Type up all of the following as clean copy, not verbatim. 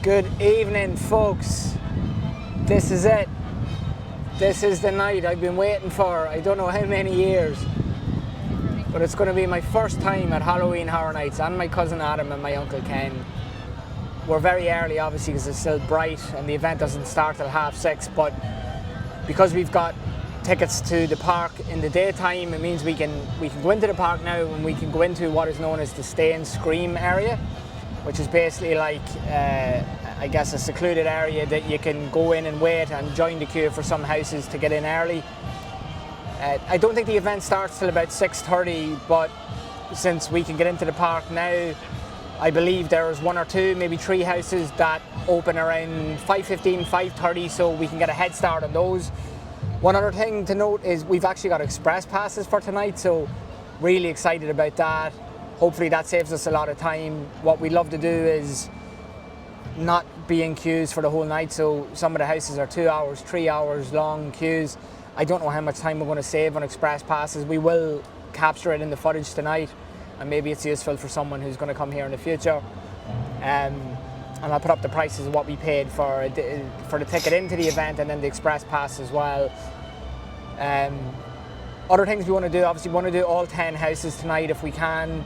Good evening, folks. This is it. This is the night I've been waiting for, I don't know how many years. But it's going to be my first time at Halloween Horror Nights, and my cousin Adam and my uncle Ken. We're very early, obviously, because it's still bright and the event doesn't start till 6:30, but because we've got tickets to the park in the daytime, it means we can go into the park now, and we can go into what is known as the Stay and Scream area, which is basically like, I guess, a secluded area that you can go in and wait and join the queue for some houses to get in early. I don't think the event starts till about 6:30, but since we can get into the park now, I believe there's one or two, maybe three houses that open around 5:15, 5:30, so we can get a head start on those. One other thing to note is we've actually got express passes for tonight, so really excited about that. Hopefully that saves us a lot of time. What we'd love to do is not be in queues for the whole night, so some of the houses are 2 hours, 3 hours long queues. I don't know how much time we're going to save on express passes. We will capture it in the footage tonight, and maybe it's useful for someone who's going to come here in the future. And I'll put up the prices of what we paid for the ticket into the event, and then the express pass as well. Other things we want to do, obviously we want to do all 10 houses tonight if we can,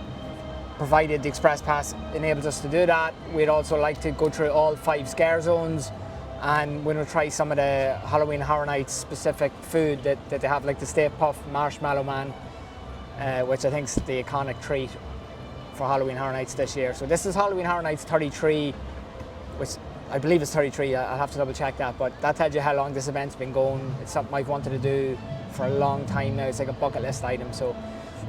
provided the express pass enables us to do that. We'd also like to go through all 5 scare zones, and we're going to try some of the Halloween Horror Nights specific food that they have, like the Stay Puff Marshmallow Man, which I think is the iconic treat for Halloween Horror Nights this year. So this is Halloween Horror Nights 33, which I believe is 33, I'll have to double check that, but that tells you how long this event's been going. It's something I've wanted to do for a long time now. It's like a bucket list item, so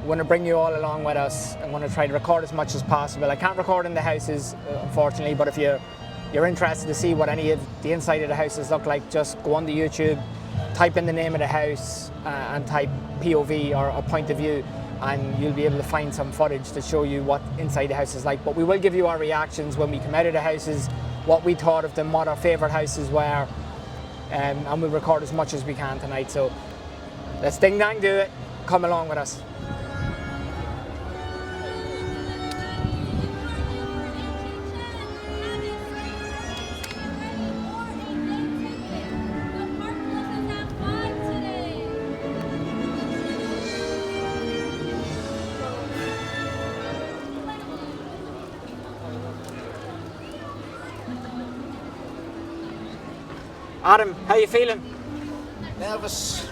we want to bring you all along with us. I'm going to try to record as much as possible. I can't record in the houses, unfortunately, but if you're interested to see what any of the inside of the houses look like, just go on to YouTube, type in the name of the house and type POV or a point of view, and you'll be able to find some footage to show you what inside the house is like. But we will give you our reactions when we come out of the houses, what we thought of them, what our favourite houses were, and we'll record as much as we can tonight. So let's ding dang do it. Come along with us. Adam, how you feeling? Nervous.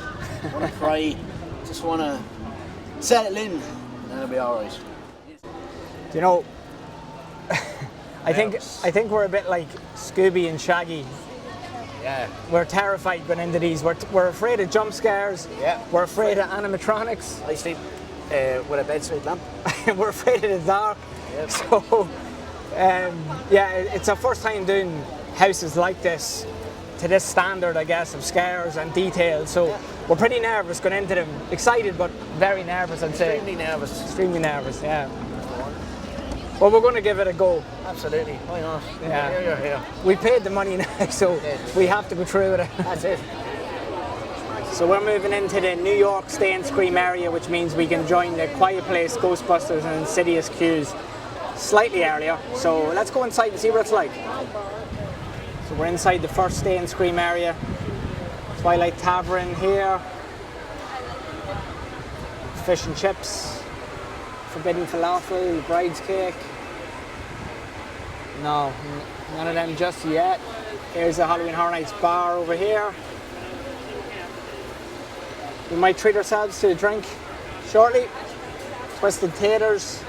Want to cry. Just want to settle in, and then it'll be all right. You know, I think we're a bit like Scooby and Shaggy. Yeah. We're terrified going into these. We're afraid of jump scares. Yeah. We're afraid of animatronics. I sleep with a bedside lamp. We're afraid of the dark. Yep. So, yeah, it's our first time doing houses like this, to this standard, I guess, of scares and details. So yeah, we're pretty nervous going into them. Excited, but very nervous, I'd say. Extremely nervous. Extremely nervous, yeah. Well, we're going to give it a go. Absolutely. Why not? Yeah. You're here. We paid the money now, so we have to go through with it. That's it. So we're moving into the New York Stay and Scream area, which means we can join the Quiet Place, Ghostbusters and Insidious queues slightly earlier. So let's go inside and see what it's like. So we're inside the first Stay and Scream area. Twilight Tavern here. Fish and chips. Forbidden falafel, bride's cake. No, none of them just yet. Here's the Halloween Horror Nights bar over here. We might treat ourselves to a drink shortly. Twisted taters.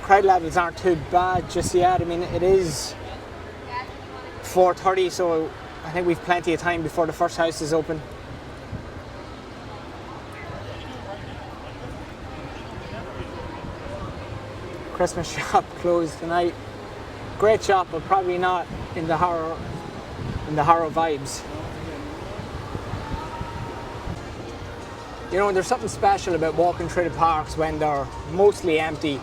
Crowd levels aren't too bad just yet. I mean, it is 4:30, so I think we've plenty of time before the first house is open. Christmas shop closed tonight. Great shop, but probably not in the horror vibes. You know, there's something special about walking through the parks when they're mostly empty,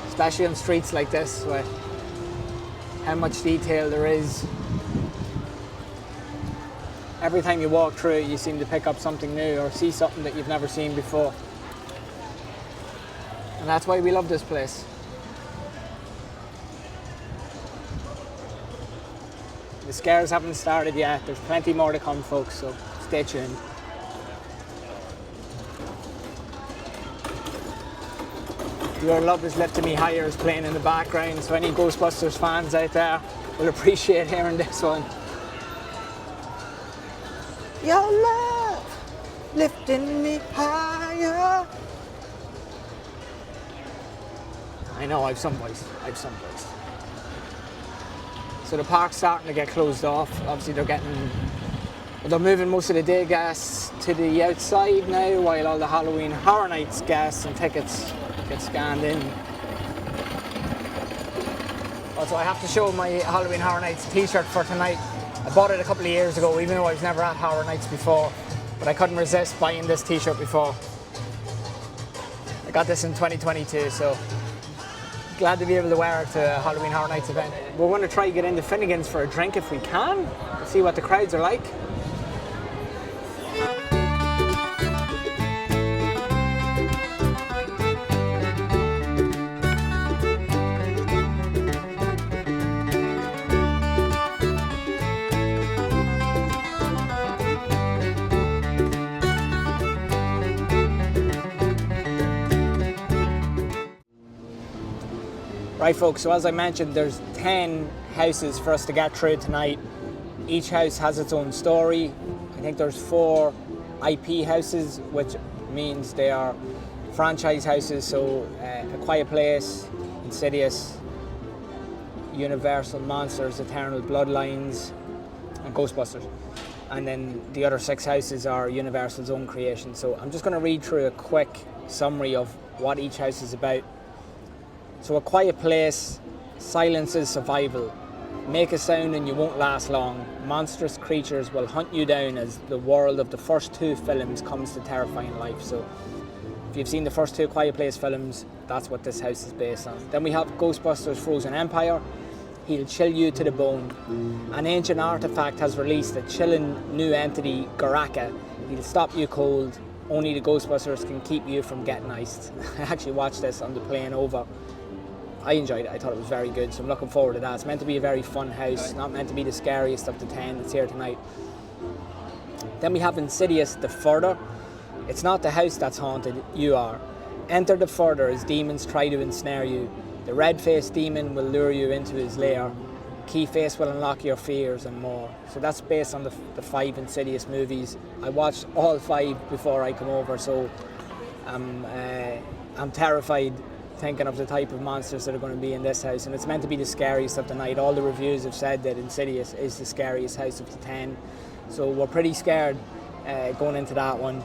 especially on streets like this, with how much detail there is. Every time you walk through it, you seem to pick up something new or see something that you've never seen before. And that's why we love this place. The scares haven't started yet. There's plenty more to come, folks, so stay tuned. Your Love Is Lifting Me Higher is playing in the background, so any Ghostbusters fans out there will appreciate hearing this one. Your love lifting me higher. I know, I've some voice. So the park's starting to get closed off. Obviously they're moving most of the day guests to the outside now, while all the Halloween Horror Nights guests and tickets get scanned in. Also, I have to show my Halloween Horror Nights t-shirt for tonight. I bought it a couple of years ago, even though I was never at Horror Nights before, but I couldn't resist buying this t-shirt before. I got this in 2022, so glad to be able to wear it to a Halloween Horror Nights event. We're going to try to get into Finnegan's for a drink if we can, see what the crowds are like. Right folks, so as I mentioned, there's 10 houses for us to get through tonight. Each house has its own story. I think there's 4 IP houses, which means they are franchise houses, so A Quiet Place, Insidious, Universal Monsters, Eternal Bloodlines, and Ghostbusters. And then the other 6 houses are Universal's own creation. So I'm just going to read through a quick summary of what each house is about. So A Quiet Place, silence is survival. Make a sound and you won't last long. Monstrous creatures will hunt you down as the world of the first 2 films comes to terrifying life. So if you've seen the first 2 Quiet Place films, that's what this house is based on. Then we have Ghostbusters Frozen Empire. He'll chill you to the bone. An ancient artifact has released a chilling new entity, Garaka. He'll stop you cold. Only the Ghostbusters can keep you from getting iced. I actually watched this on the plane over. I enjoyed it. I thought it was very good, so I'm looking forward to that. It's meant to be a very fun house, not meant to be the scariest of the 10 that's here tonight. Then we have Insidious, The Further. It's not the house that's haunted, you are. Enter the Further as demons try to ensnare you. The red-faced demon will lure you into his lair. Keyface will unlock your fears and more. So that's based on the 5 Insidious movies. I watched all 5 before I come over, so I'm terrified thinking of the type of monsters that are going to be in this house, and it's meant to be the scariest of the night. All the reviews have said that Insidious is the scariest house of the 10, so we're pretty scared going into that one.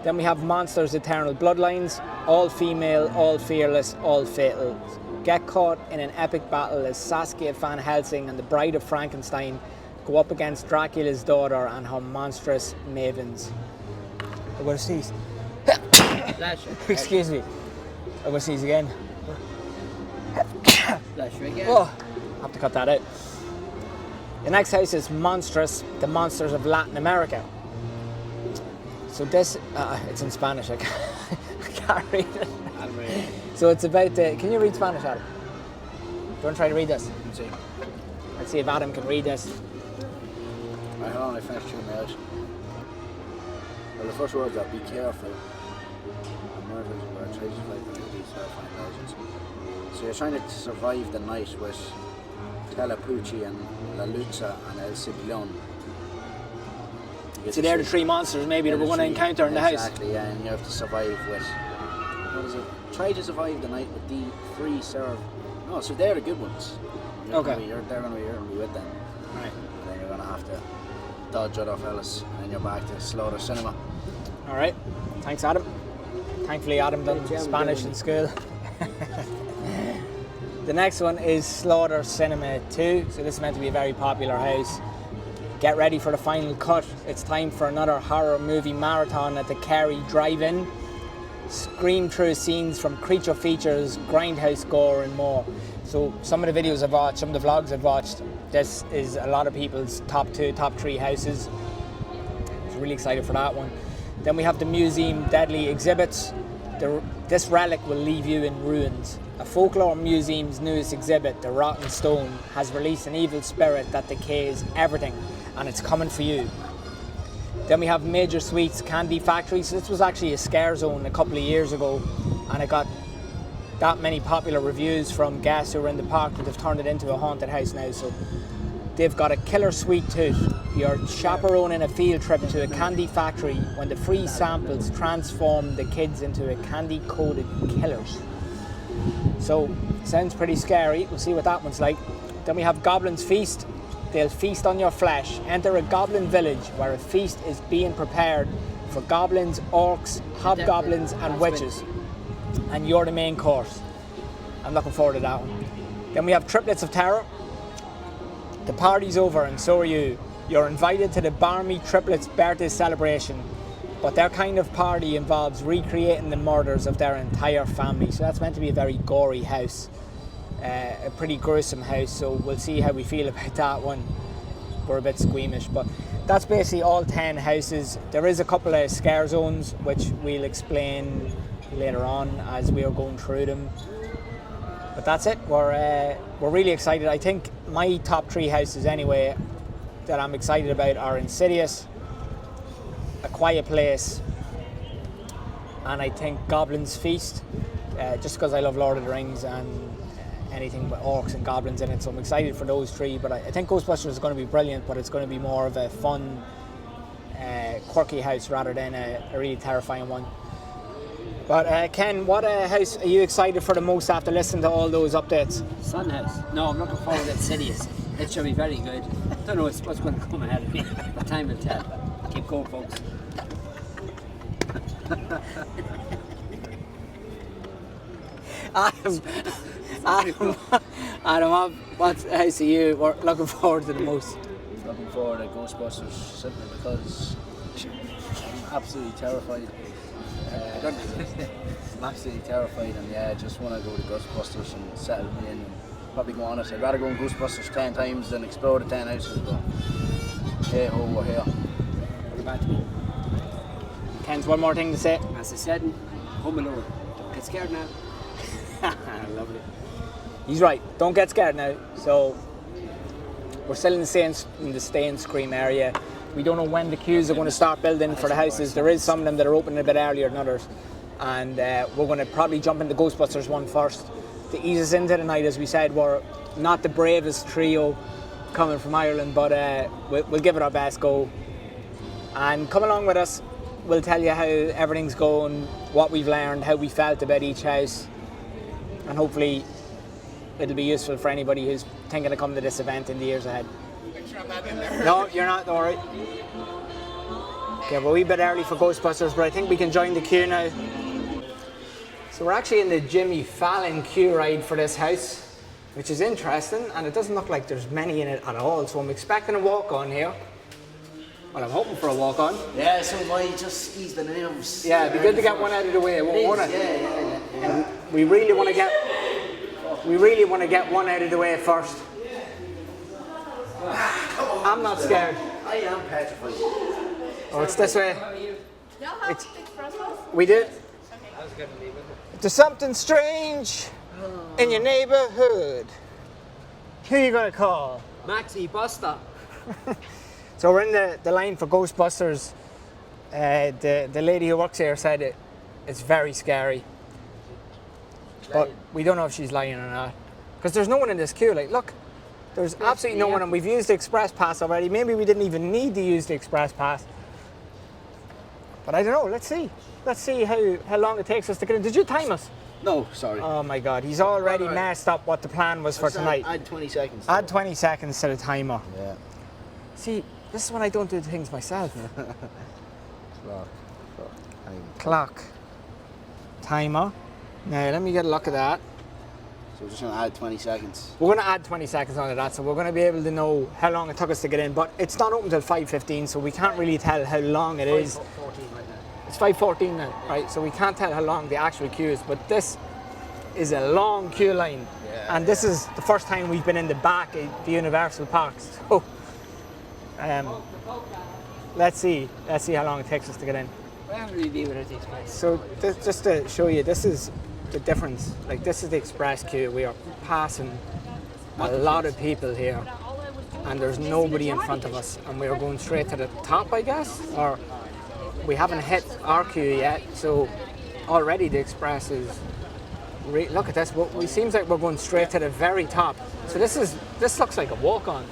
Then we have Monsters Eternal Bloodlines, all female, all fearless, all fatal. Get caught in an epic battle as Saskia Van Helsing and the Bride of Frankenstein go up against Dracula's daughter and her monstrous mavens. I'm going to sneeze. Excuse me. I'm going to sneeze again. Oh, I have to cut that out. The next house is Monstrous, the Monsters of Latin America. So this, it's in Spanish, I can't read it. I'm ready. So it's about the, can you read Spanish, Adam? Do you want to try to read this? Let's see. Let's see if Adam can read this. Right, hold on, I finished chewing it out. Well, the first words are be careful. Murders were trying to survive these terrifying legends. So you're trying to survive the night with Telepucci and La Lucha and El Cipion. So they're the 3 monsters maybe that we're going to encounter in the house. Exactly, yeah, and you have to survive with, what is it? Try to survive the night with the 3 serve. No, so they're the good ones. They're going to be here and be with them. Right. And then you're going to have to dodge other fellas, and then you're back to Slaughter Cinema. Alright, thanks Adam. Thankfully Adam done Spanish in school. The next one is Slaughter Cinema 2. So this is meant to be a very popular house. Get ready for the final cut. It's time for another horror movie marathon at the Kerry Drive-In. Scream through scenes from creature features, grindhouse gore and more. So some of the videos I've watched, some of the vlogs I've watched, this is a lot of people's top 2, top 3 houses. I'm really excited for that one. Then we have the museum deadly exhibits. this relic will leave you in ruins. A folklore museum's newest exhibit, The Rotten Stone, has released an evil spirit that decays everything, and it's coming for you. Then we have Major Sweets Candy Factory. So this was actually a scare zone a couple of years ago, and it got that many popular reviews from guests who were in the park that they've turned it into a haunted house now. So they've got a killer sweet tooth. You're chaperoning a field trip to a candy factory when the free samples transform the kids into a candy-coated killers. So, sounds pretty scary. We'll see what that one's like. Then we have Goblin's Feast. They'll feast on your flesh. Enter a goblin village where a feast is being prepared for goblins, orcs, hobgoblins and witches. And you're the main course. I'm looking forward to that one. Then we have Triplets of Terror. The party's over and so are you. You're invited to the Barmy Triplets birthday celebration, but their kind of party involves recreating the murders of their entire family. So that's meant to be a very gory house, a pretty gruesome house, so we'll see how we feel about that one. We're a bit squeamish, but that's basically all 10 houses. There is a couple of scare zones, which we'll explain later on as we are going through them. But that's it. We're really excited. I think my top 3 houses anyway that I'm excited about are Insidious, A Quiet Place, and I think Goblin's Feast, just because I love Lord of the Rings and anything with orcs and goblins in it, so I'm excited for those 3. But I think Ghostbusters is going to be brilliant, but it's going to be more of a fun, quirky house rather than a really terrifying one. But Ken, what house are you excited for the most after listening to all those updates? Sun House. No, I'm looking forward to Insidious. It should be very good. Don't know what's going to come ahead of me, but time will tell. Keep going, folks. Adam, what house are you looking forward to the most? Looking forward to Ghostbusters simply because I'm absolutely terrified. I'm absolutely terrified, and yeah, I just want to go to Ghostbusters and settle me in and probably go honest. I'd rather go in Ghostbusters 10 times than explore the 10 houses, but hey ho, we're here. What about me? Ken's one more thing to say. As I said, Home Alone. Don't get scared now. Lovely. He's right. Don't get scared now. So we're still in the Stay and Scream area. We don't know when the queues are going to start building for the houses. There is some of them that are opening a bit earlier than others, and we're going to probably jump into Ghostbusters one first. To ease us into the night, as we said, we're not the bravest trio coming from Ireland, but we'll give it our best go. And come along with us. We'll tell you how everything's going, what we've learned, how we felt about each house, and hopefully it'll be useful for anybody who's thinking of coming to this event in the years ahead. Make sure I'm not in there. No, you're not, don't worry. Okay, we're a wee bit early for Ghostbusters, but I think we can join the queue now. So we're actually in the Jimmy Fallon queue ride for this house, which is interesting, and it doesn't look like there's many in it at all, so I'm expecting a walk-on here. Well, I'm hoping for a walk-on. Yeah, so why just ease the nerves? Yeah, it'd be good to get one out of the way, won't it? Yeah. And we really want to get one out of the way first. I'm not scared. I am petrified. Oh, it's this way. Y'all have Express Pass? We did. There's something strange in your neighborhood. Who are you gonna call? Maxi, bus stop. So we're in the line for Ghostbusters. The lady who works here said it's very scary. But we don't know if she's lying or not. Because there's no one in this queue. Like, look, there's absolutely no one, and we've used the Express Pass already. Maybe we didn't even need to use the Express Pass. But I don't know, let's see. Let's see how long it takes us to get in. Did you time us? No, sorry. Oh my God, he's already messed up what the plan was for tonight. Add 20 seconds. Add 20 seconds to the timer. Yeah. See, this is when I don't do things myself. Clock. Timer. Now, let me get a look at that. So we're just going to add 20 seconds. We're going to add 20 seconds onto that, so we're going to be able to know how long it took us to get in. But it's not open until 5:15, so we can't really tell how long it is. 5:14 right now. It's 5:14 now, right? So we can't tell how long the actual queue is, but this is a long queue line. Yeah, and this is the first time we've been in the back of the Universal Parks. So, let's see how long it takes us to get in. Where would we be without the express? So just to show you, this is the difference. Like this is the express queue. We are passing a lot of people here, and there's nobody in front of us, and we are going straight to the top, I guess, or we haven't hit our queue yet. So already the express is. Look at this. It seems like we're going straight to the very top. So this looks like a walk-on.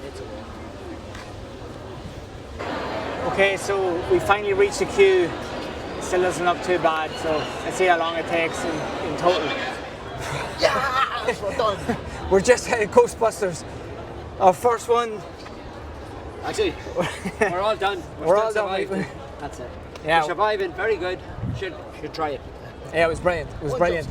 Okay, so we finally reached the queue. It still doesn't look too bad. So let's see how long it takes in total. Yeah, we're done. We're just at Ghostbusters. Our first one. Actually, we're all done. We're all still done. surviving. That's it. Yeah. We're surviving. Very good. Should try it. Yeah, it was brilliant. It was brilliant.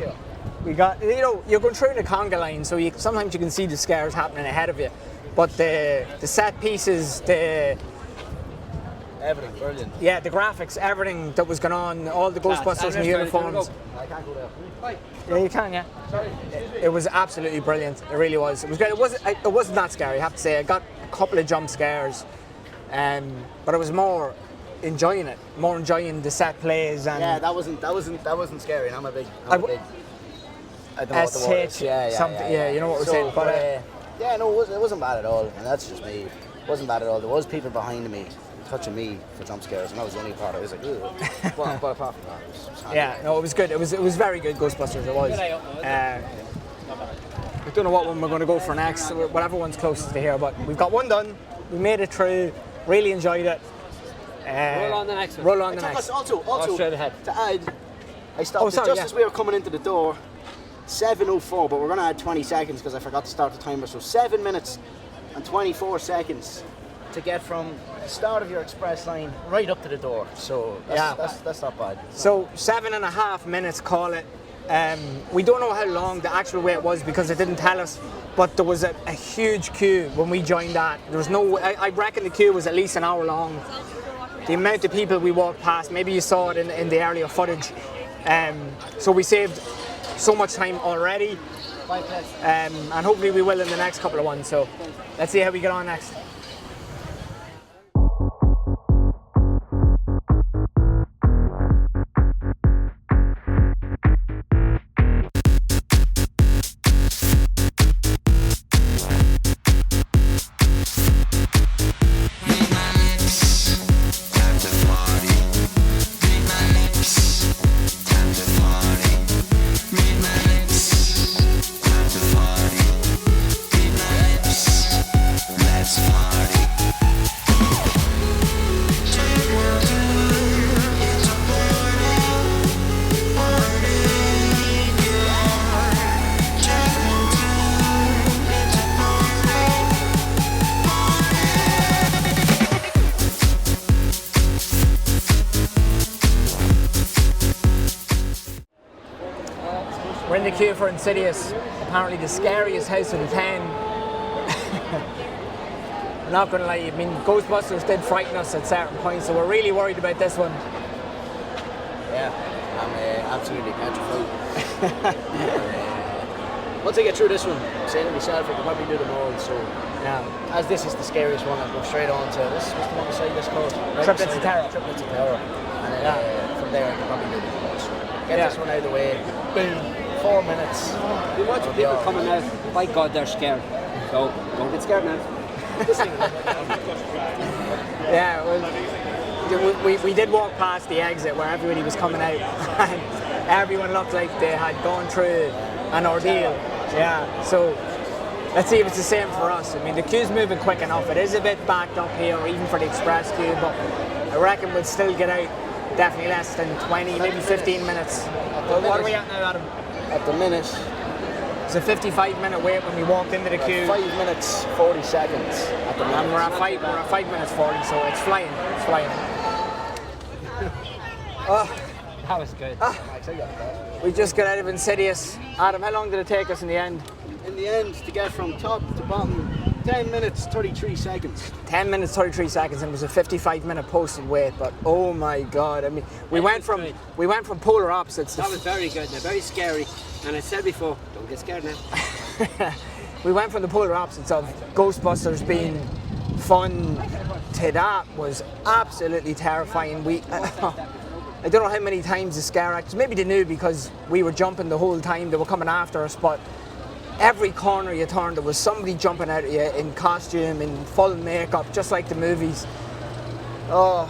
We got, you're going through the conga line, so sometimes you can see the scares happening ahead of you. But the set pieces, Everything brilliant. yeah, the graphics, everything that was going on, all the Ghostbusters and uniforms. I can't go there. Bye. Yeah, you can, yeah. Sorry. It was absolutely brilliant. It really was. It was good. It wasn't that scary, I have to say. I got a couple of jump scares, but I was more enjoying it, more enjoying the set plays. And Yeah, that wasn't scary. And I'm a big. I don't know what the word is. SH, something. Yeah, you know what we're saying. But yeah, no, it wasn't bad at all, and that's just me. It wasn't bad at all. There was people behind me touching me for jump scares, and that was the only part I was like, ugh. but apart from that, it was handy. yeah, no, it was good. It was very good, Ghostbusters. It was. I don't know what one we're going to go for next. Whatever one's closest to here, but we've got one done. We made it through. Really enjoyed it. Roll on the next one. Roll on the next. Also, straight ahead. to add, I stopped just as we were coming into the door. 7:04, but we're going to add 20 seconds because I forgot to start the timer. So 7 minutes and 24 seconds to get from the start of your express line right up to the door. So that's not bad. So 7.5 minutes, call it. We don't know how long the actual wait was because it didn't tell us, but there was a huge queue when we joined that. There was no, I reckon the queue was at least an hour long. The amount of people we walked past, maybe you saw it in the earlier footage. So we saved so much time already, and hopefully we will in the next couple of ones. So let's see how we get on next. We're in the queue for Insidious, apparently the scariest house of the 10. I'm not going to lie, I mean, Ghostbusters did frighten us at certain points, so we're really worried about this one. Yeah, I'm absolutely petrified. Once I get through this one, I'm saying to myself, I can probably do them all. So, as this is the scariest one, I'll go straight on to what's the one beside this called? Triplets of Terror. Triplets of Terror. And then from there, I can probably do them all. So, get this one out of the way. Boom. 4 minutes. We watch people coming out. By God, they're scared. So don't get scared now. Yeah, well, we did walk past the exit where everybody was coming out, and everyone looked like they had gone through an ordeal. Yeah, so let's see if it's the same for us. I mean, the queue's moving quick enough. It is a bit backed up here, even for the express queue, but I reckon we'll still get out definitely less than 20, maybe 15 minutes. Well, what are we at now, Adam? At the minute, It's a 55-minute wait when we walked into the queue. 5 minutes 40 seconds at the minute. And we're at 5 minutes 40, so it's flying. It's flying. That was good. We just got out of Insidious. Adam, how long did it take us in the end? In the end, to get from top to bottom, 10 minutes 33 seconds. 10 minutes 33 seconds, and it was a 55-minute posted wait. But oh my God! I mean, we went from polar opposites. That was very good. Now, very scary. And I said before, don't get scared now. We went from the polar opposites of Ghostbusters being fun to that was absolutely terrifying. I don't know how many times the scare actors, maybe they knew because we were jumping the whole time, they were coming after us, but every corner you turned there was somebody jumping out at you in costume, in full makeup, just like the movies. Oh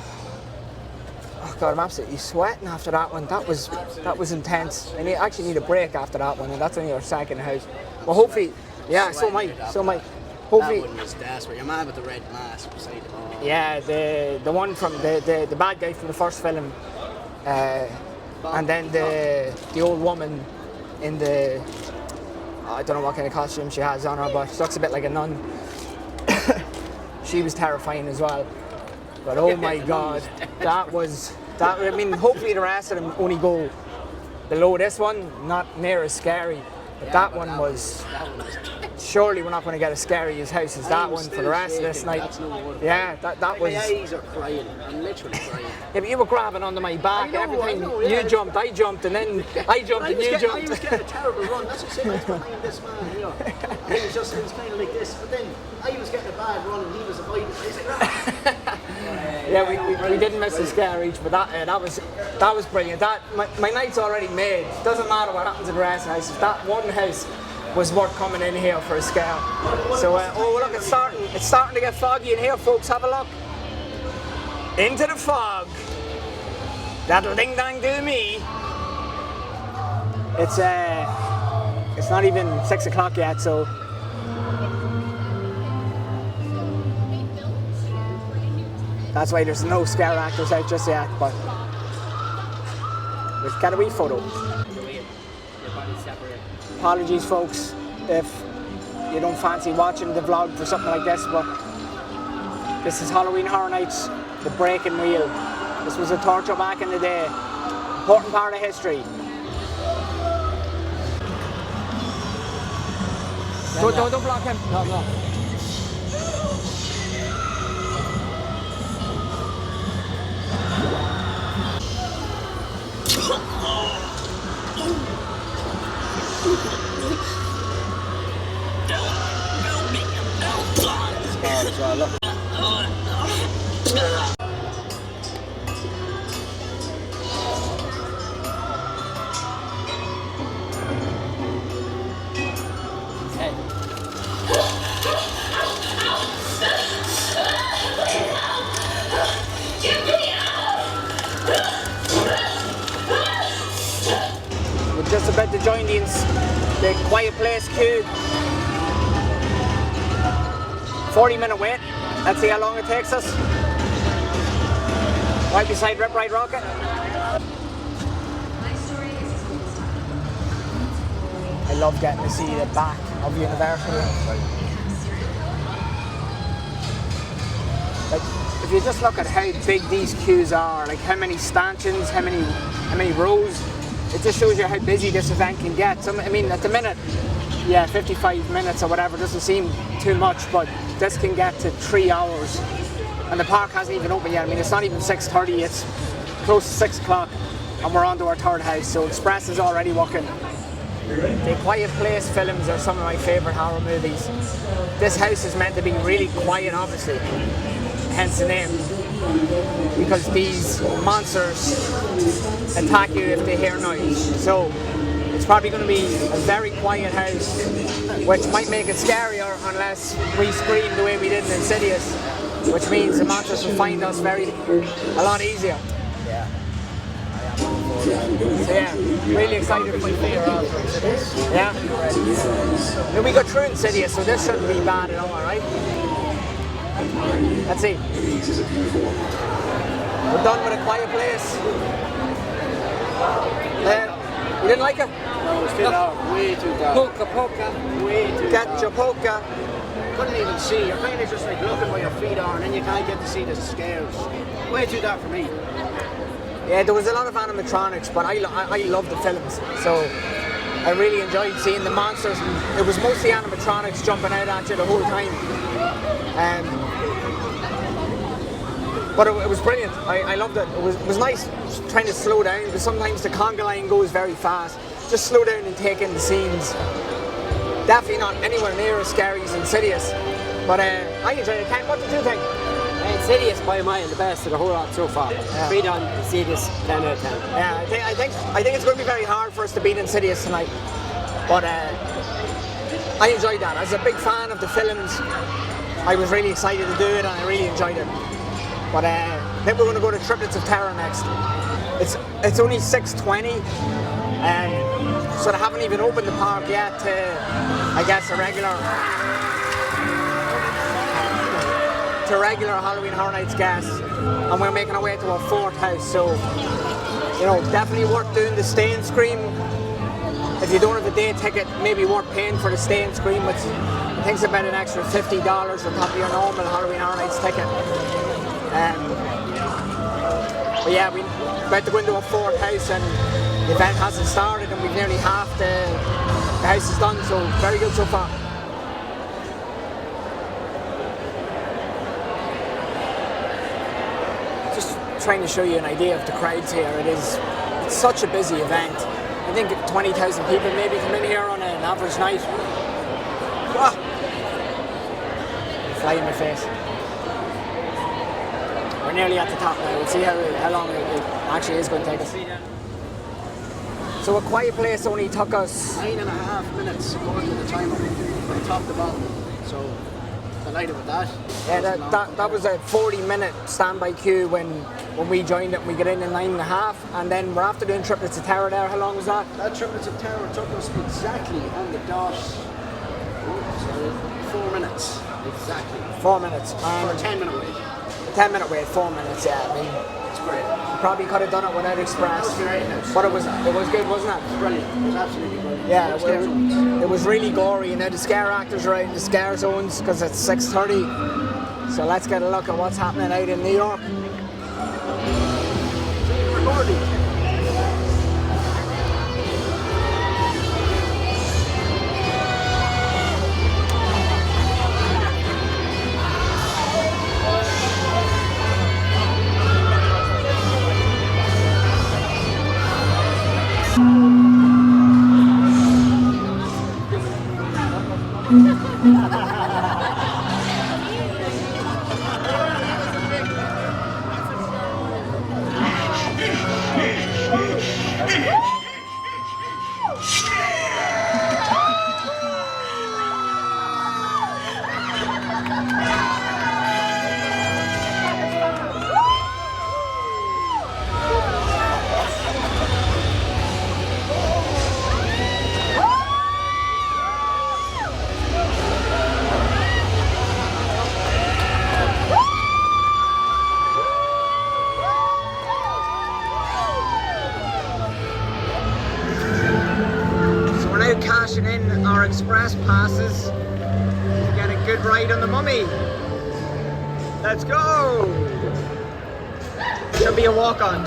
God, I'm absolutely sweating after that one. That was intense. I actually need a break after that one, and that's only our second house. Well, hopefully, yeah, so am I. Hopefully, that one was desperate. Your man with the red mask beside the ball. yeah, the one from the bad guy from the first film, and then the old woman in the, I don't know what kind of costume she has on her, but she looks a bit like a nun. She was terrifying as well. But oh my God, I mean, hopefully the rest of them only go below this one, not near as scary. But that one was, surely we're not going to get as scary as house as that one for the rest of this night. Yeah, that was. My eyes are crying. I'm literally crying. Yeah, but you were grabbing onto my back. Every time you jumped, I jumped, and then I jumped and you jumped. I was getting a terrible run. That's what I was behind this man, you know. And he was kind of like this. But then I was getting a bad run and he was avoiding. I was like, ah. Yeah, we didn't miss the scare each, but that was brilliant. My night's already made. Doesn't matter what happens in the rest of the house. That one house was worth coming in here for a scare. So oh look, it's starting to get foggy in here, folks. Have a look into the fog. That'll ding dang do me. It's not even 6 o'clock yet, so. That's why there's no scare actors out just yet, but we've got a wee photo. Apologies, folks, if you don't fancy watching the vlog for something like this, but this is Halloween Horror Nights, the breaking wheel. This was a torture back in the day. Important part of history. Don't block him. No. We're just about to join the quiet place queue. 40-minute wait. Let's see how long it takes us. Right beside Rip Ride Rocket. I love getting to see the back of Universal. Like, if you just look at how big these queues are, like how many stanchions, how many rows, it just shows you how busy this event can get. So, I mean, at the minute, yeah, 55 minutes or whatever doesn't seem too much, but this can get to 3 hours. And the park hasn't even opened yet. I mean, it's not even 6:30, it's close to 6 o'clock, and we're on to our third house, so Express is already working. The Quiet Place films are some of my favourite horror movies. This house is meant to be really quiet, obviously, hence the name. Because these monsters attack you if they hear noise. So it's probably going to be a very quiet house, which might make it scarier unless we scream the way we did in Insidious, which means the monsters will find us a lot easier. Yeah. So yeah, really excited for Insidious. Yeah. And we got through Insidious, so this shouldn't be bad at all, right? Let's see. We're done with A Quiet Place. You didn't like it? No, it was too dark. Way too dark. Poka. Way too Get dark. your poker. Couldn't even see. You're kind of just like looking where your feet are, and then you can't get to see the scares. Way too dark for me. Yeah, there was a lot of animatronics, but I love the films, so I really enjoyed seeing the monsters. And it was mostly animatronics jumping out at you the whole time. But it was brilliant. I loved it. It was nice trying to slow down, because sometimes the conga line goes very fast. Just slow down and take in the scenes. Definitely not anywhere near as scary as Insidious, but I enjoyed it. Ken, what did you think? It's Insidious by a mile, the best of the whole lot so far. Beat on Insidious, 10 out of 10. Yeah, I think it's going to be very hard for us to beat Insidious tonight. But I enjoyed that. As a big fan of the films, I was really excited to do it, and I really enjoyed it. But I think we're going to go to Triplets of Terror next. It's only 6:20, so they haven't even opened the park yet to, I guess, to regular Halloween Horror Nights guests, and we're making our way to our fourth house. So, you know, definitely worth doing the Stay and Scream. If you don't have a day ticket, maybe worth paying for the Stay and Scream, which I think is about an extra $50 on top of your normal Halloween Horror Nights ticket. But yeah, we're about to go into a fourth house, and the event hasn't started, and we've nearly half the house is done, so very good so far. Just trying to show you an idea of the crowds here. It's such a busy event. I think 20,000 people maybe come in here on an average night. Ah. Fly in my face. We're nearly at the top now. We'll see how long it actually is going to take us. So A Quiet Place only took us 9.5 minutes according to the timer from top to bottom. So delighted with that. Yeah, that was a 40-minute standby queue when we joined it. We got in 9.5, and then we're after doing Triplets of Terror there. How long was that? That Triplets of Terror took us exactly on the dot. 4 minutes. Exactly. 4 minutes. For a 10-minute wait. 10-minute wait, 4 minutes, yeah. I mean, It's great. probably could have done it without Express. It was great. But it was good, wasn't it? It was brilliant. It was absolutely brilliant. Yeah, Scare zones. it was really gory. You know, the scare actors are out in the scare zones because it's 6:30. So let's get a look at what's happening out in New York. Recording. Cashing in our express passes to get a good ride on the Mummy. Let's go! Should be a walk-on.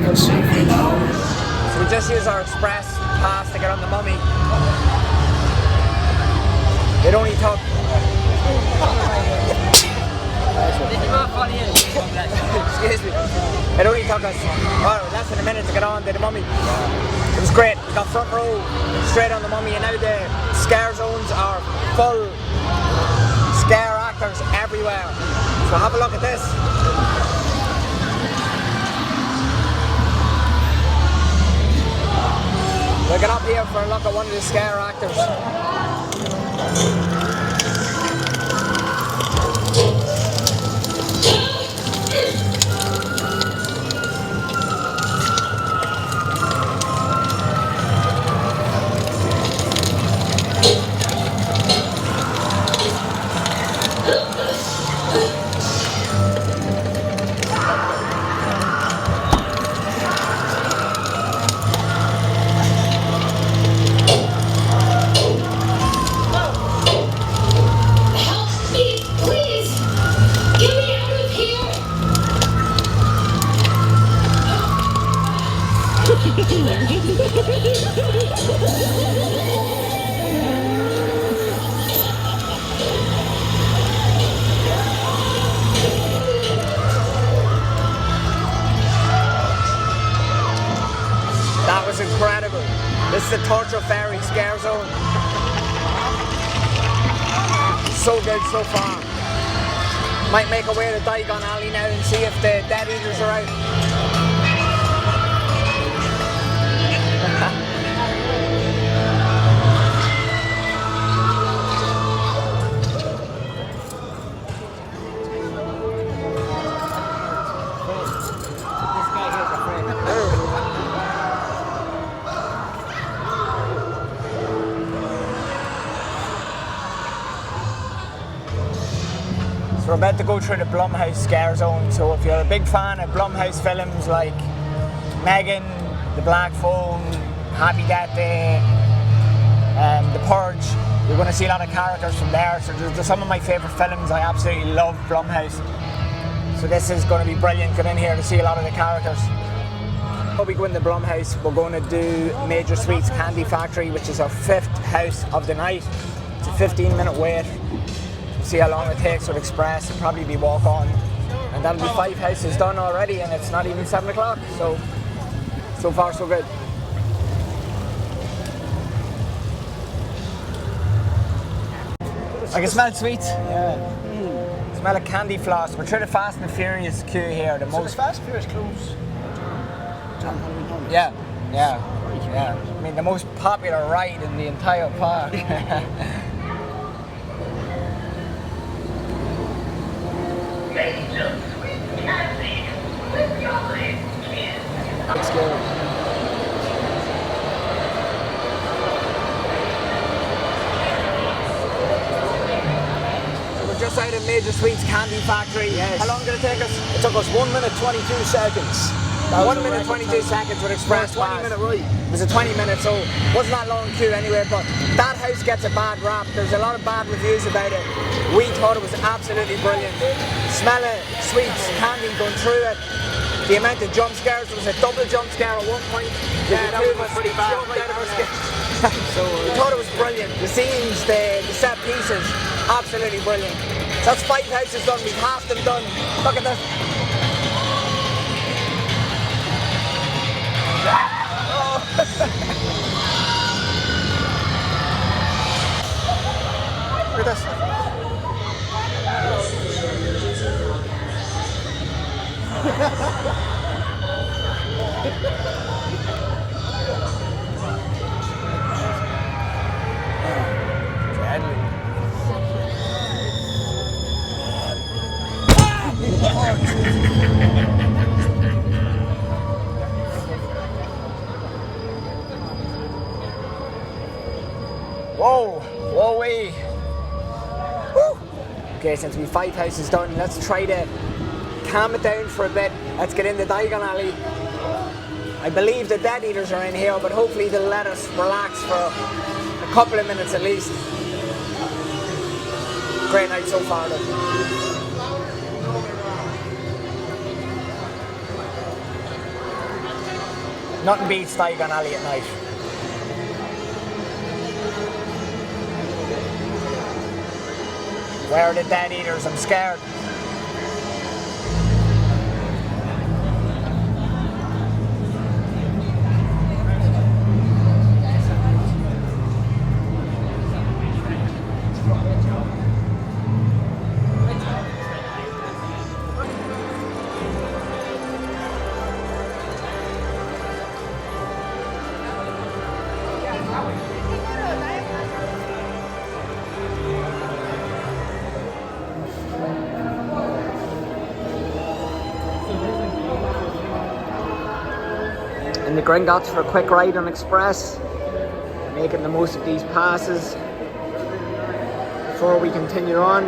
So we just use our express pass to get on the Mummy. It only took... Excuse me. It only took us less than a minute to get on to the Mummy. It was great. We got front row straight on the Mummy, and now the scare zones are full. Scare actors everywhere. So have a look at this. We'll get up here for a look at one of the scare actors. That was incredible. This is the Torture Ferry scare zone. So good so far. Might make our way to Diagon Alley now and see if the dead eaters are out. So we're about to go through the Blumhouse scare zone. So if you're a big fan of Blumhouse films like Megan, The Black Phone, Happy Death Day, The Purge, you're going to see a lot of characters from there. So there's some of my favourite films. I absolutely love Blumhouse. So this is going to be brilliant. Get in here to see a lot of the characters. Before we go into Blumhouse, we're going to do Major Sweets Candy Factory, which is our 5th house of the night. It's a 15-minute wait. See how long it takes with Express. It'll probably be walk on, and that'll be 5 houses done already, and it's not even 7 o'clock. So far so good. I can smell sweets. Yeah. Smell of candy floss. We're through the Fast and the Furious queue here. The most Fast and Furious close. Yeah. I mean, the most popular ride in the entire park. Let's go. We're just out of Major Sweets Candy Factory. Yes. How long did it take us? It took us 1 minute 22 seconds. 1 minute 22 seconds with Express Pass. 20-minute ride. It was a 20 minute, so wasn't that long queue anyway, but that house gets a bad rap. There's a lot of bad reviews about it. We thought it was absolutely brilliant. Smell of sweets, candy going through it. The amount of jump scares, there was a double jump scare at one point. Yeah, that was pretty bad. So we thought it was brilliant. The scenes, the set pieces, absolutely brilliant. So that's 5 houses done, we've half them done. Look at this. Look at this. Whoa, whoa-wee. Woo. Okay, since we've 5 houses done, let's try to calm it down for a bit. Let's get into Diagon Alley. I believe the dead eaters are in here, but hopefully they'll let us relax for a couple of minutes at least. Great night so far though. Nothing beats Diagon Alley at night. Where are the dead eaters? I'm scared. In the Gringotts for a quick ride on Express, making the most of these passes before we continue on.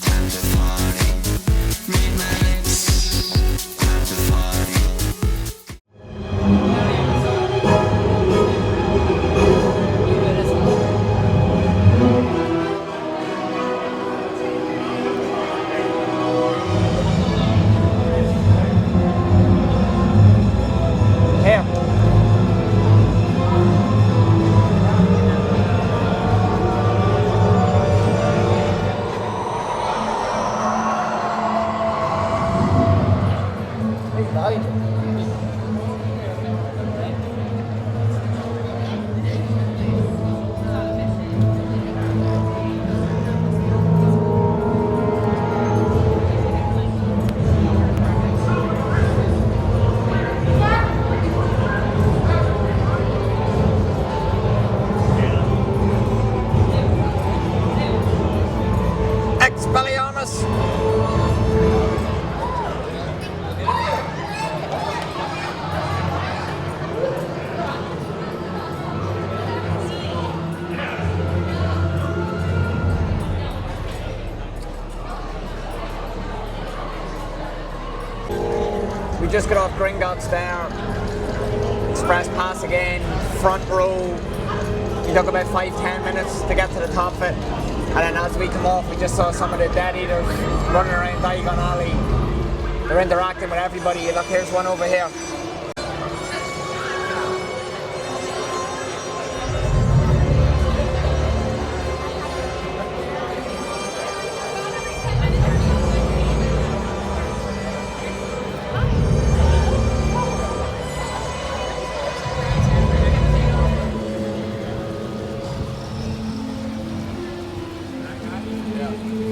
Time to just got off Gringotts there. Express Pass again, front row. We took about 5-10 minutes to get to the top of it. And then as we come off, we just saw some of the dead eaters running around Diagon Alley. They're interacting with everybody. Look, here's one over here.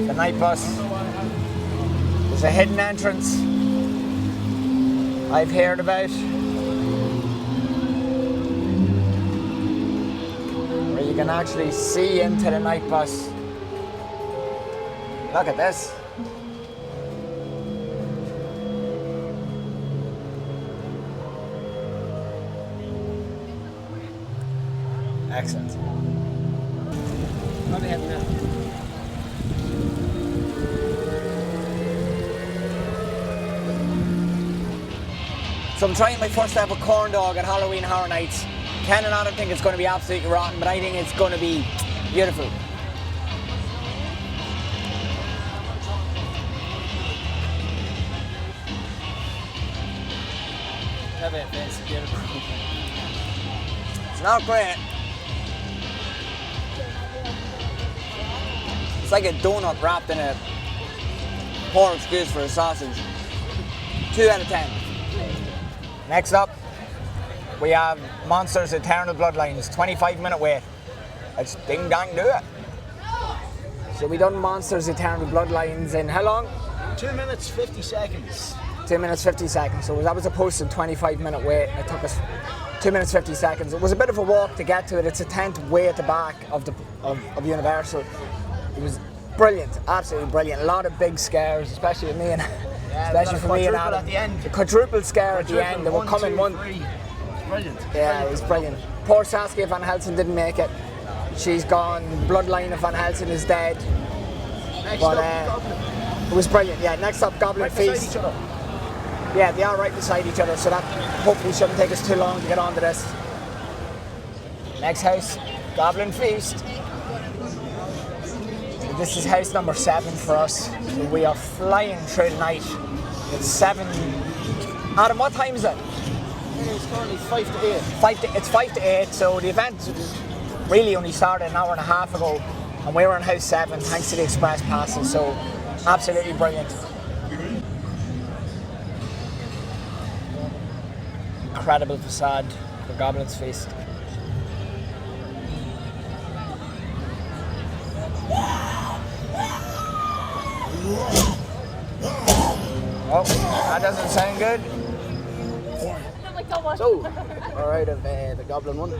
The night bus. There's a hidden entrance I've heard about where you can actually see into the night bus. Look at this. Excellent. What do we have now? So I'm trying my first ever corn dog at Halloween Horror Nights. Ken and Adam think it's going to be absolutely rotten, but I think it's going to be beautiful. It's beautiful. It's not great. It's like a donut wrapped in a poor excuse for a sausage. 2 out of 10. Next up, we have Monsters Eternal Bloodlines, 25-minute wait. Let's ding dang do it. So we done Monsters Eternal Bloodlines in how long? 2 minutes 50 seconds. 2 minutes 50 seconds. So that was a posted 25-minute wait. It took us 2 minutes 50 seconds. It was a bit of a walk to get to it. It's a tent way at the back of Universal. It was brilliant, absolutely brilliant. A lot of big scares, especially with me and especially for me and Adam. At the end. The quadruple scare at the end. They were coming one. It was brilliant. Yeah, it was brilliant. Poor Saskia Van Helsing didn't make it. She's gone. Bloodline of Van Helsing is dead. But it was brilliant. Yeah, next up, Goblin Feast. Yeah, they are right beside each other, so that hopefully shouldn't take us too long to get onto this. Next house, Goblin Feast. This is house number 7 for us. We are flying through the night. It's 7. Adam, what time is it? It's currently 5 to 8. It's 5 to 8, so the event really only started an hour and a half ago, and we were in house 7 thanks to the Express Passes, so absolutely brilliant. Incredible facade for Goblin's Feast. Oh, that doesn't sound good. So, alright, of the Goblin one.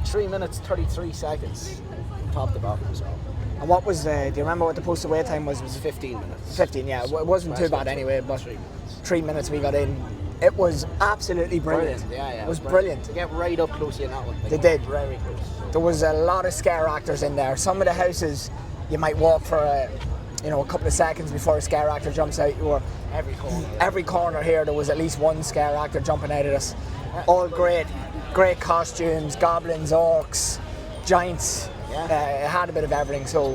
3 minutes 33 seconds from top to bottom. So. And what was do you remember what the posted wait time was? Was 15 minutes. 15, yeah. It wasn't too bad anyway, but 3 minutes we got in. It was absolutely brilliant. Yeah. It was brilliant. To get right up close in that one. They did. Very close. There was a lot of scare actors in there. Some of the houses you might walk for a couple of seconds before a scare actor jumps out. You were every corner here there was at least one scare actor jumping out at us. All great costumes, goblins, orcs, giants. It had a bit of everything, so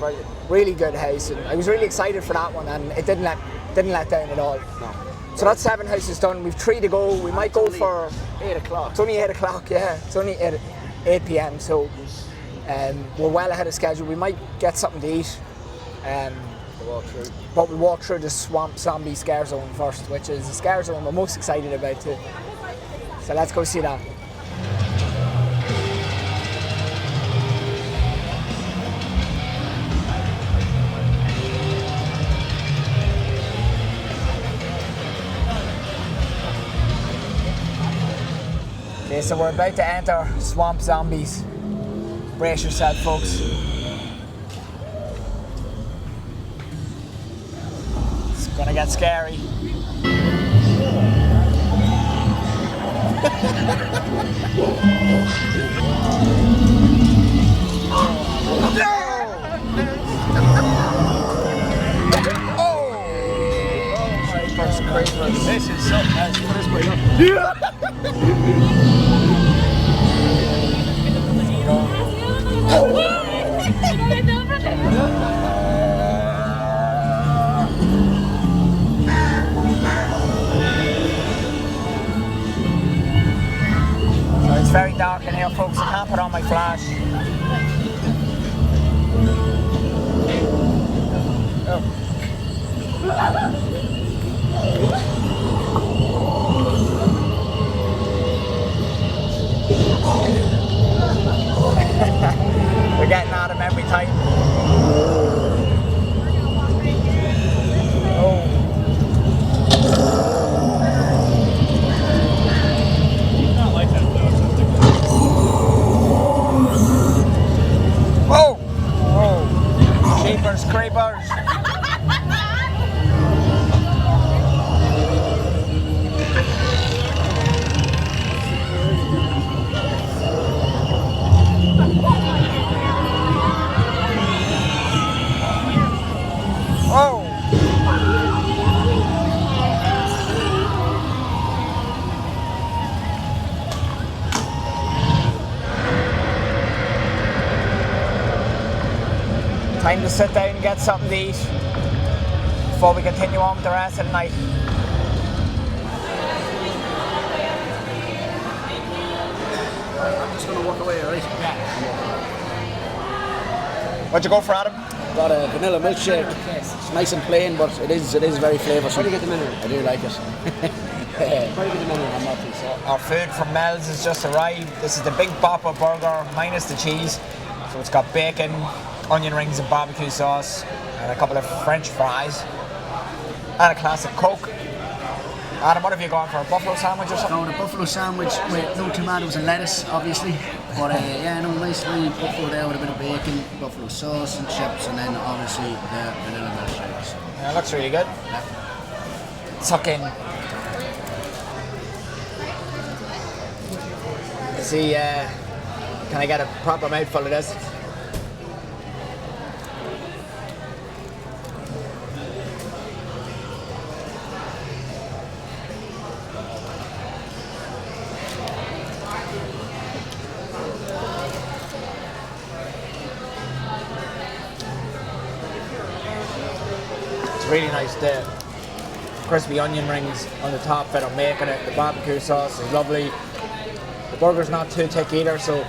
really good house. And I was really excited for that one, and it didn't let down at all. No. So that's 7 houses done. We've 3 to go. We might go for 8 o'clock. It's only 8 o'clock. Yeah, it's only 8 p.m. So we're well ahead of schedule. We might get something to eat. But we'll walk through the Swamp Zombie Scare Zone first, which is the scare zone we're most excited about too. So let's go see that. Okay, so we're about to enter Swamp Zombies. Brace yourself, folks. It's gonna get scary. Oh! First creepers. This is something else. Put this way up. So it's very dark in here, folks. I can't put on my flash. Oh. We're getting at him every time. Oh. Whoa! Oh. Jeepers creepers. Oh! Time to sit down and get something to eat before we continue on with the rest of the night. I'm just going to walk away, alright? What'd you go for, Adam? Got a vanilla milkshake. It's nice and plain, but it is very flavoursome. Where do you get the mineral? I do like it. Where do you get the mineral? I'm not too sure. Our food from Mel's has just arrived. This is the Big Bopper burger minus the cheese. So it's got bacon, onion rings and barbecue sauce, and a couple of French fries, and a classic Coke. Adam, what have you gone for? A buffalo sandwich or something? Got a buffalo sandwich with no tomatoes and lettuce, obviously. But yeah, no, nicely buffalo there with a bit of bacon, buffalo sauce and chips, and then obviously the vanilla milkshakes. Yeah, it looks really good. Tuck in. See, can I get a proper mouthful of this? Really nice. The crispy onion rings on the top, fed on making it. The barbecue sauce is lovely. The burger's not too thick either, so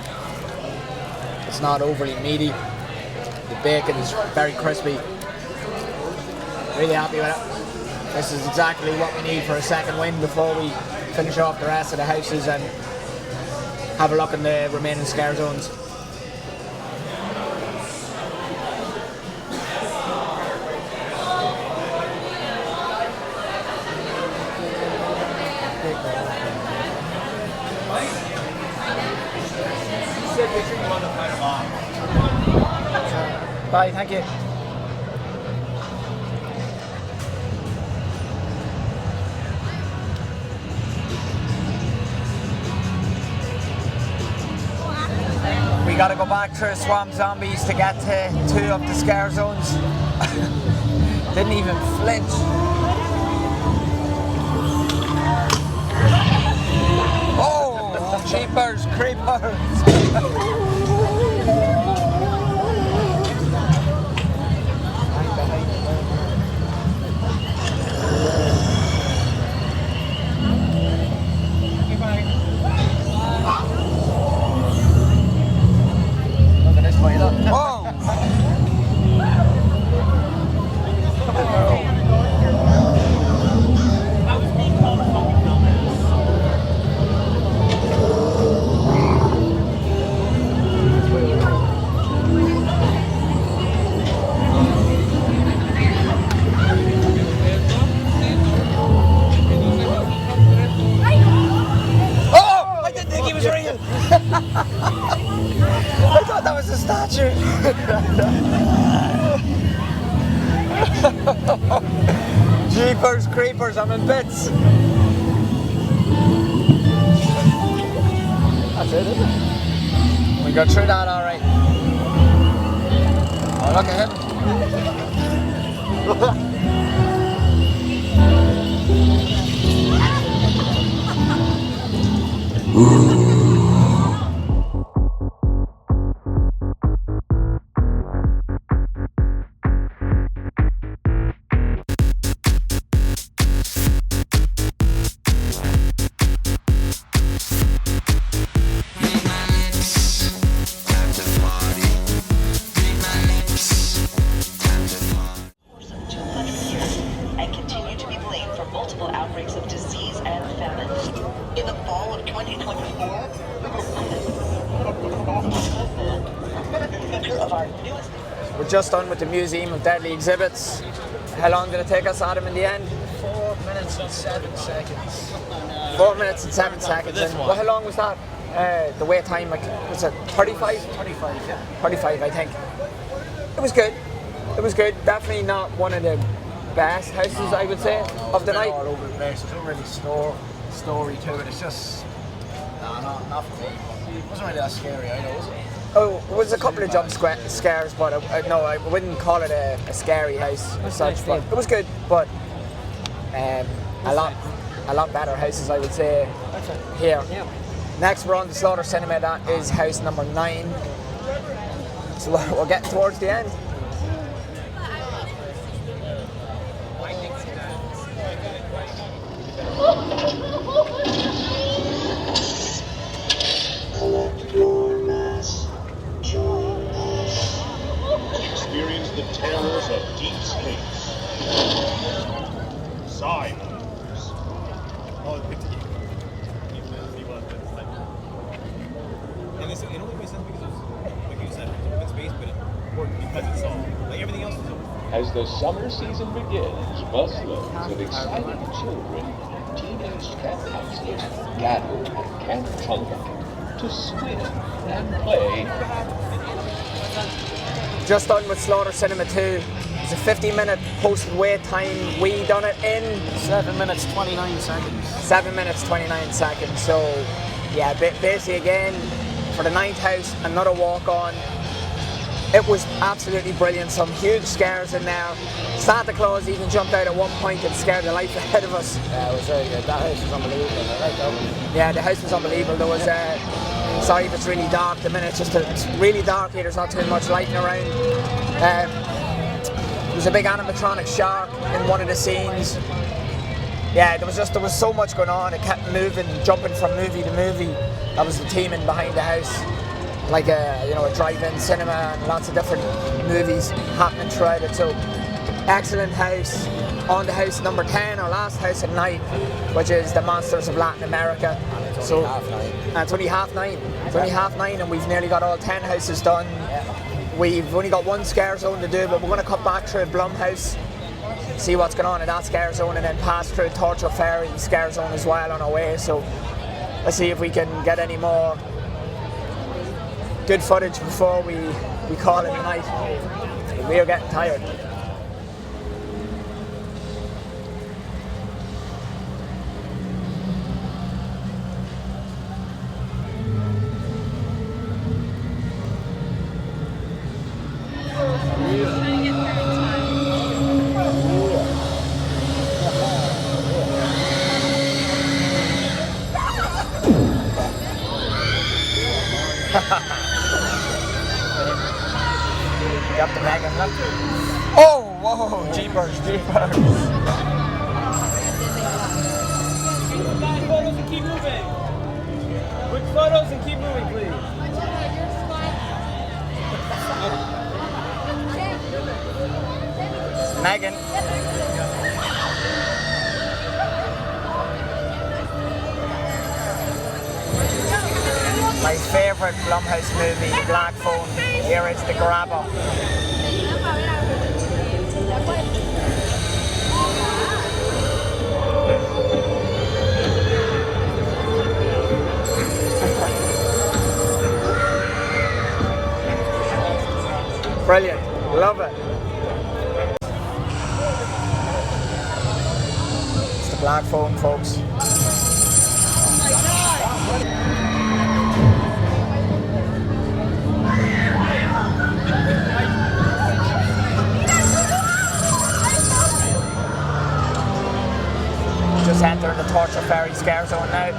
it's not overly meaty. The bacon is very crispy. Really happy with it. This is exactly what we need for a second win before we finish off the rest of the houses and have a look in the remaining scare zones. Bye, thank you. We gotta go back through swamp zombies to get to 2 of the scare zones. Didn't even flinch. Oh, jeepers, creepers. I thought that was a statue. Jeepers creepers, I'm in bits. That's it, isn't it? We got through that all right. Oh, look at him. And continue to be blamed for multiple outbreaks of disease and famine. In the fall of 2024, feature of our newest. We're just done with the Museum of Deadly Exhibits. How long did it take us, Adam, in the end? 4 minutes and 7 seconds. 4 minutes and 7 seconds. And well, how long was that? The wait time, like, was it 35? 25, yeah. 35, I think. It was good. It was good. Definitely not one of the best houses, I would say, of the night. All over the place. There's not really story to it. It's just, not for me. It wasn't really that scary either, was it? Oh, it was a couple of jump scares, but no, I wouldn't call it a scary house as such. But it was good, but a lot better houses, I would say, here. Yeah. Next, we're on the Slaughter Cinema. That is house number 9. So we're getting towards the end. Experience the terrors of deep space. Cyborgs. And it only makes sense because of, like you said, it's open space, but it worked because it's all, like everything else is open. As the summer season begins, busloads of excited children, teenage camp counselors gather at Camp Chunga to swim and play. Just done with Slaughter Cinema 2. It's a 50-minute posted wait time. We done it in 7 minutes, 29 seconds. 7 minutes 29 seconds. So yeah, basically again for the 9th house, another walk on. It was absolutely brilliant. Some huge scares in there. Santa Claus even jumped out at one point and scared the life ahead of us. Yeah, it was very good. That house was unbelievable. Right, Yeah, the house was unbelievable. There was sorry if it's really dark at the minute, it's really dark here, there's not too much lighting around. There was a big animatronic shark in one of the scenes. Yeah, there was so much going on, it kept moving, jumping from movie to movie. That was the teaming behind the house. Like a drive-in cinema and lots of different movies happening throughout it. So excellent house. On to house number 10, our last house at night, which is the Monsters of Latin America. It's only half 9. And it's only half 9. It's only half 9 and we've nearly got all 10 houses done. We've only got one scare zone to do, but we're going to cut back through Blumhouse, see what's going on in that scare zone, and then pass through Torture Ferry scare zone as well on our way. So let's see if we can get any more good footage before we call it a night. We are getting tired. Got the Diagon left. Oh, whoa, jeepers. Quick photos and keep moving. Quick photos and keep moving, please. Megan. My favourite Blumhouse movie, Black Phone. Here is The Grabber. Brilliant. Love it. It's the Black Phone, folks. Just entering the Torture Ferry scare zone now.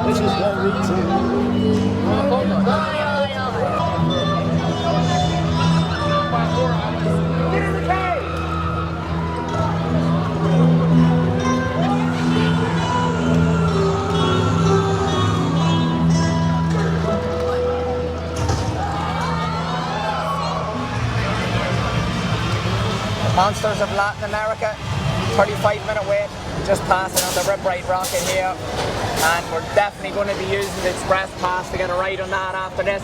This is very Monsters of Latin America, 35-minute wait, just passing on the Rip Right Rocket here, and we're definitely going to be using the Express Pass to get a ride on that after this.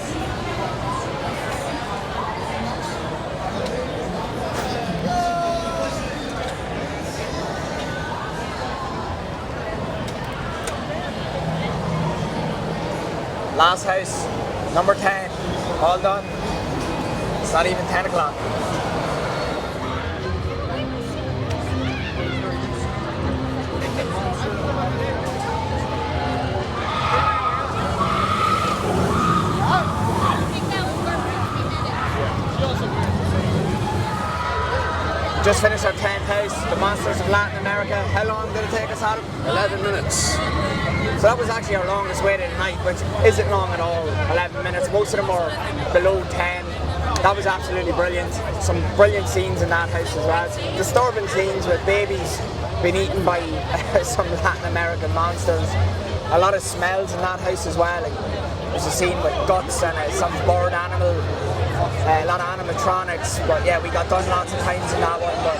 Last house, number 10, all done. It's not even 10 o'clock. Just finished our 10th house, the Monsters of Latin America. How long did it take us, Adam? 11 minutes. So that was actually our longest wait of the night, which isn't long at all, 11 minutes. Most of them are below 10. That was absolutely brilliant. Some brilliant scenes in that house as well. Some disturbing scenes with babies being eaten by some Latin American monsters. A lot of smells in that house as well. Like, there's a scene with guts and some bird animal. A lot of animatronics, but yeah, we got done lots of times in that one, but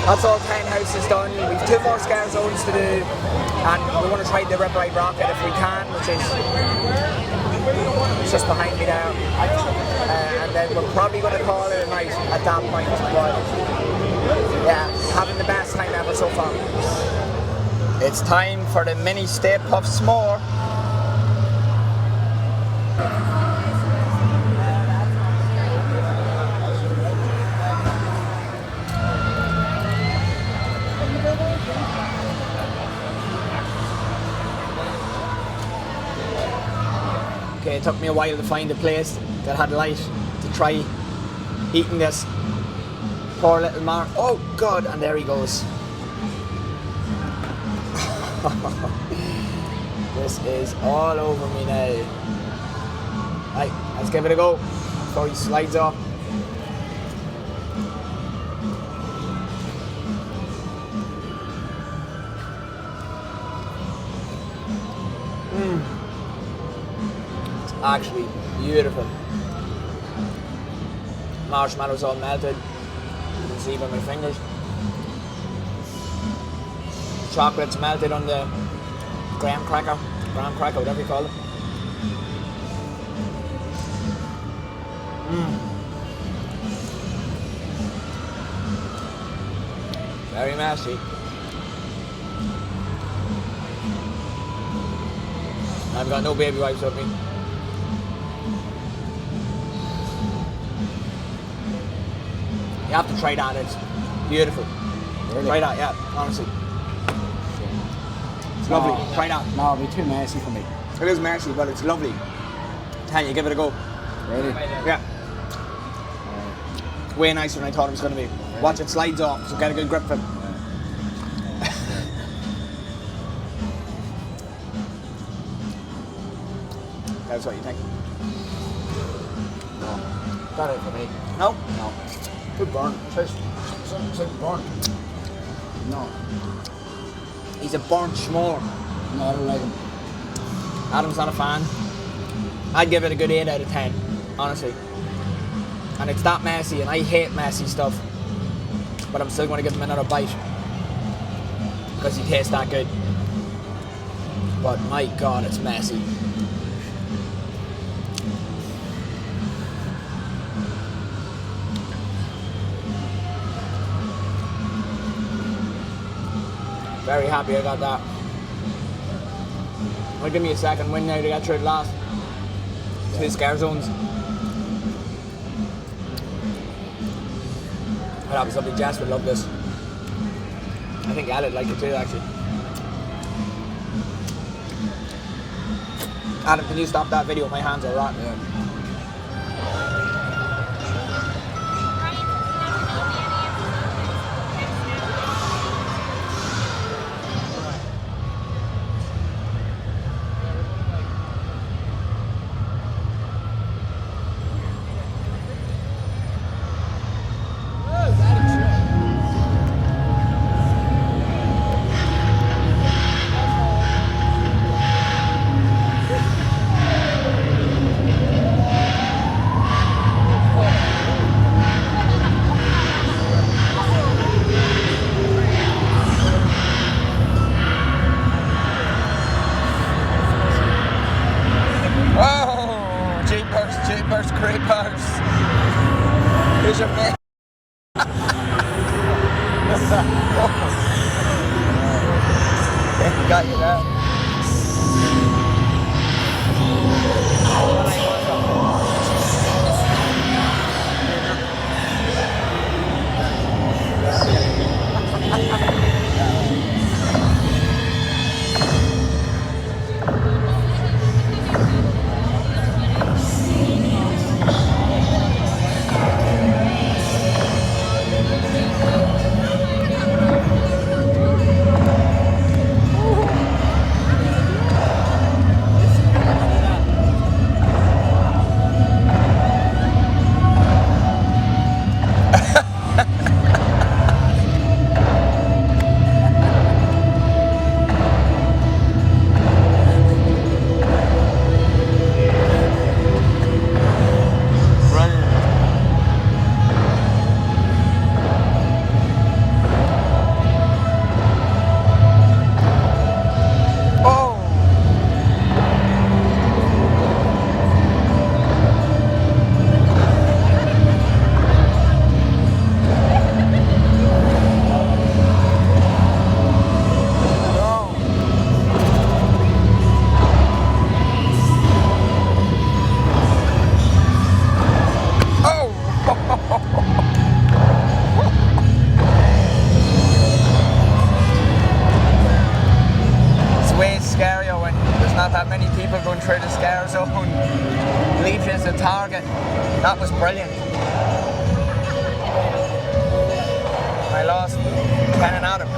that's all 10 houses done. We've 2 more scare zones to do, and we want to try the Rip Right Rocket if we can, which is just behind me there. And then we're probably going to call it a night at that point, but yeah, having the best time ever so far. It's time for the mini Stay Puft S'more. Okay, it took me a while to find a place that had light to try eating this poor little mark. Oh God, and there he goes. This is all over me now. Right, let's give it a go before he slides off. Actually beautiful. Marshmallows all melted. You can see by my fingers. Chocolate's melted on the graham cracker, whatever you call it. Very messy. I've got no baby wipes with me. You have to try that, it's beautiful. Really? Try that, yeah, honestly. It's lovely, try that. No, it'll be too messy for me. It is messy, but it's lovely. Tell you, give it a go. Ready? Yeah. Way nicer than I thought it was going to be. Watch it slides off, so get a good grip of it. That's what you think. No. Got it for me. No? No. Good burn. It's like burnt. No. He's a burnt schmore. No, I don't like him. Adam's not a fan. I'd give it a good 8 out of 10, honestly. And it's that messy, and I hate messy stuff. But I'm still going to give him another bite. Because he tastes that good. But my God, it's messy. Very happy I got that. It'll give me a second win now to get through the last 2 scare zones. But obviously Jess would love this. I think Al'd like it too, actually. Adam, can you stop that video? My hands are rotten. Yeah. That was brilliant. I lost Ken and Adam.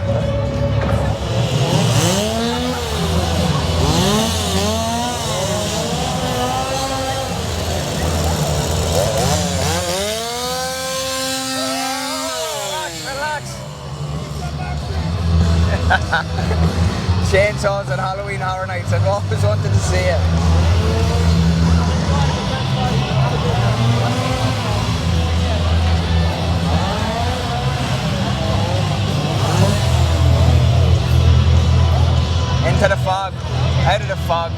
Relax. Chainsaws at Halloween Horror Nights. I've always wanted to see it. Into the fog, out of the fog.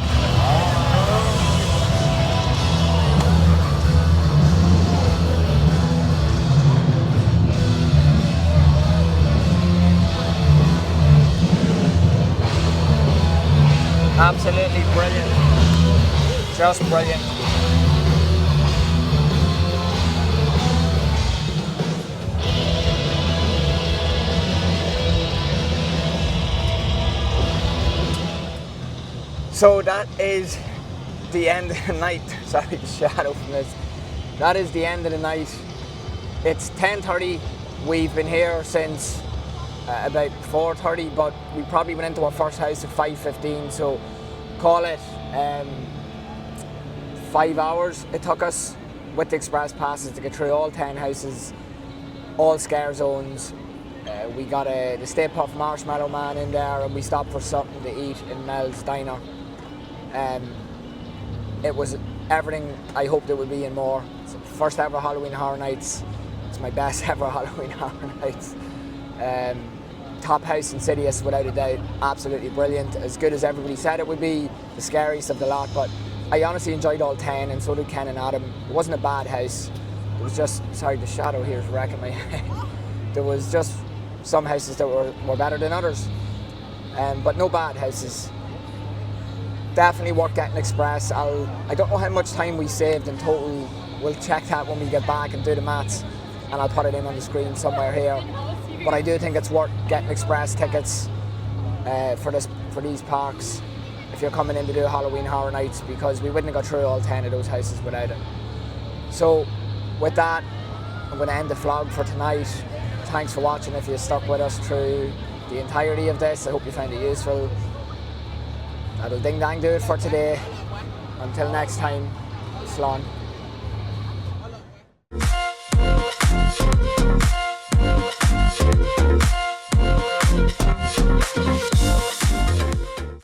Absolutely brilliant. Just brilliant. So that is the end of the night. Sorry, the shadow from this. That is the end of the night. It's 10:30. We've been here since about 4:30, but we probably went into our first house at 5:15. So call it 5 hours it took us with the express passes to get through all 10 houses, all scare zones. We got the Stay Puft Marshmallow Man in there, and we stopped for something to eat in Mel's Diner. It was everything I hoped it would be and more. It's the first ever Halloween Horror Nights. It's my best ever Halloween Horror Nights. Top house Insidious, without a doubt. Absolutely brilliant. As good as everybody said it would be. The scariest of the lot, but I honestly enjoyed all 10, and so did Ken and Adam. It wasn't a bad house. It was just, sorry, the shadow here is wrecking my head. There was just some houses that were better than others, but no bad houses. Definitely worth getting express. I don't know how much time we saved in total. We'll check that when we get back and do the maths, and I'll put it in on the screen somewhere here. But I do think it's worth getting express tickets for these parks if you're coming in to do Halloween Horror Nights, because we wouldn't have got through all 10 of those houses without it. So with that, I'm going to end the vlog for tonight. Thanks for watching if you stuck with us through the entirety of this. I hope you found it useful. That'll ding dang do it for today. Until next time, slán.